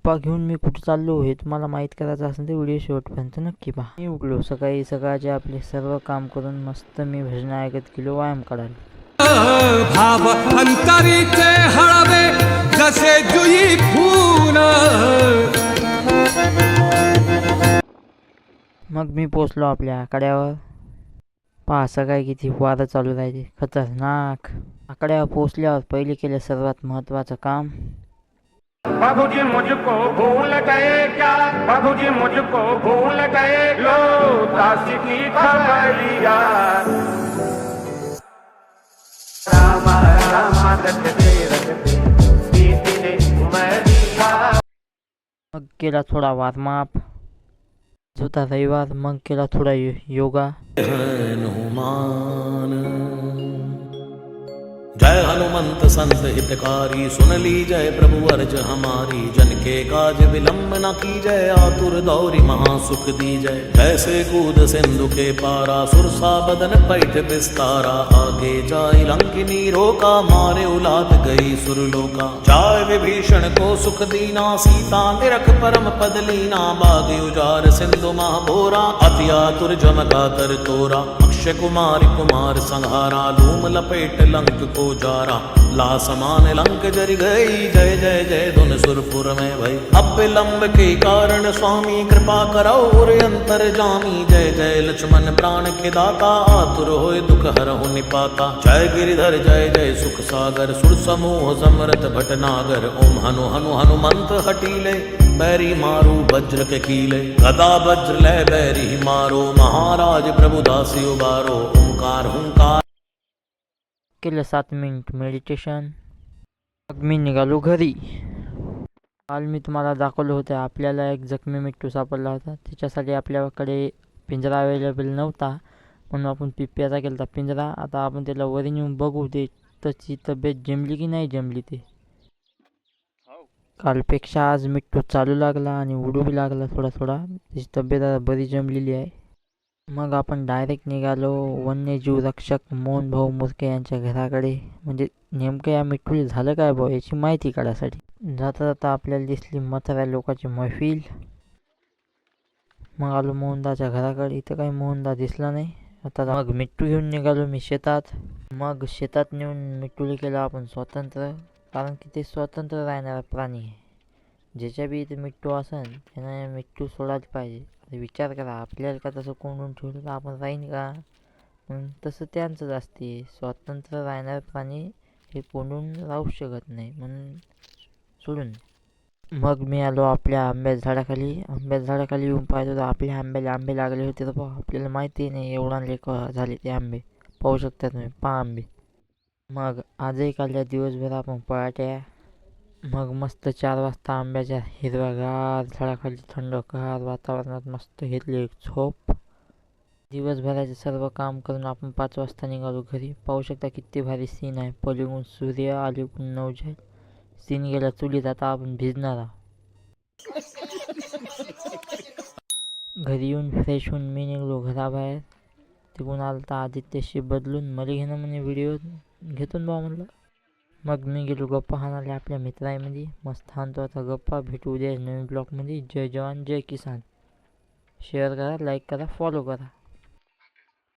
गप्पा घेऊन मी कुठे चाललो हे तुम्हाला माहीत करायचं असेल तर व्हिडिओ शेवटपर्यंत नक्की पहा. मी उठलो सकाळी सकाळचे आपले सर्व काम करून मस्त मी भजन ऐकत गेलो व्यायाम करायला. भाव अंतरीचे हळवे जसे जुई फूल. मग मी पोचलो आपल्या आकड्यावर. पहा सकाळी किती वारं चालू राहायचे खतरनाक. आकड्यावर पोचल्यावर पहिले केलं सर्वात महत्त्वाचं काम. बाबूजी मुझको भूल गए क्या, बाबूजी मुझको भूल गए, लो दासी की खबरिया. रामा रामा रटते रटते बीतते उमरिया. मग केला थोडा वार्मअप. होता रविवार मग केला थोडा योगा. जय हनुमंत संत हितकारी, सुन ली जय प्रभु अर्ज हमारी. जन के काज विलंब न की जय, आतुर दौरी महासुख दी जय. जैसे कूद सिंधु के पारा, सुरसा बदन पैठ विस्तारा. आगे जाय लंकिनी रोका, मारे उलाद गई सुरलोका. जाय विभीषण को सुख दीना, सीता निरख परम पद लीना. बाग उजार सिंधु महाभोरा, अति आतुर जमका तर तोरा. अक्षय कुमारी कुमार संहारा, धूम लपेट लंक को जारा. ला समान लंक जरि गई, जय जय जय धुन सुरपुर में भई. अब विलंब के कारण स्वामी, कृपा करौ और अंतर जामी. जय जय लक्ष्मण प्राण के दाता, आतुर होय दुख हरहु निपाता. जय गिरिधर जय जय सुख सागर, सुर समूह समरथ भटनागर. ओम हनु हनु हनुमंत हटीले, बैरी मारू वज्र के कीले. गदा वज्र लय बैरी मारो, महाराज प्रभु दासी उबारो. ओंकार हुंकार. केलं 7 मिनिट मेडिटेशन. मग मी निघालो घरी. काल मी तुम्हाला दाखवलं होतं आपल्याला एक जखमी मिट्टू सापडला होता. त्याच्यासाठी आपल्याकडे पिंजरा अवेलेबल नव्हता म्हणून आपण पिप्प्याचा केला होता पिंजरा. आता आपण त्याला वरी नेऊन बघू ते त्याची तब्येत जमली की नाही जमली ते. कालपेक्षा आज मिट्टू चालू लागला आणि उडू बी लागला थोडा थोडा. त्याची तब्येत आता बरी जमलेली आहे. मग आपण डायरेक्ट निघालो वन्यजीव रक्षक मोहन भाऊ मुरके यांच्या घराकडे. म्हणजे नेमकं या मिट्टूला झालं काय भाऊ याची माहिती काढायसाठी. जाता जाता आपल्याला दिसली म्हाताऱ्या लोकांची मैफिल. मग आलो मोहनदाच्या घराकडे. इथं काही मोहनदा दिसला नाही. आता मग मिट्टू घेऊन निघालो मी शेतात. मग शेतात नेऊन मिट्टूला केलं आपण स्वतंत्र, कारण की ते स्वतंत्र राहणारा प्राणी आहे. ज्याच्या बी इथे मिट्टू असेल त्यानं मिट्टू सोडायला पाहिजे. विचार करा आपल्याला का तसं कोंडून ठेवलं तर आपण राहीन का. तसं त्यांचंच असते. स्वतंत्र राहणारे प्राणी हे कोंडून राहू शकत नाही म्हणून सोडून. मग मी आलो आपल्या आंब्याच्या झाडाखाली. आंब्याच्या झाडाखाली येऊन पाहिजे तर आपल्या आंब्याला आंबे लागले होते. तर पहा आपल्याला माहिती नाही एवढा लेख झाले ते आंबे. पाहू शकता तुम्ही पहा आंबे. मग आजही काढल्या दिवसभर आपण पळाट्या. मग मस्त 4 वाजता आंब्याच्या हिरव्यागार झाडाखाली थंडगार वातावरणात मस्त घेतली एक झोप. दिवसभराचे सर्व काम करून आपण 5 वाजता निघालो घरी. पाहू शकता किती भारी सीन आहे. पलीकडून सूर्य अलीकडून नवजात. सीन गेला चुलीत. आता आपण भिजणार आहोत. घरी येऊन फ्रेश होऊन मी निघलो घराबाहेर. तिकडून आलं तर आदित्यशी बदलून मला घेणं म्हणे व्हिडिओ घेतो ना भाऊ म्हणलं. मग मी गेलो गप्पा हाणायला आपल्या मित्रांमध्ये. मस्त हाणतो आता गप्पा. भेटू उद्या नवीन ब्लॉगमध्ये. जय जवान जय किसान. शेअर करा, लाईक करा, फॉलो करा.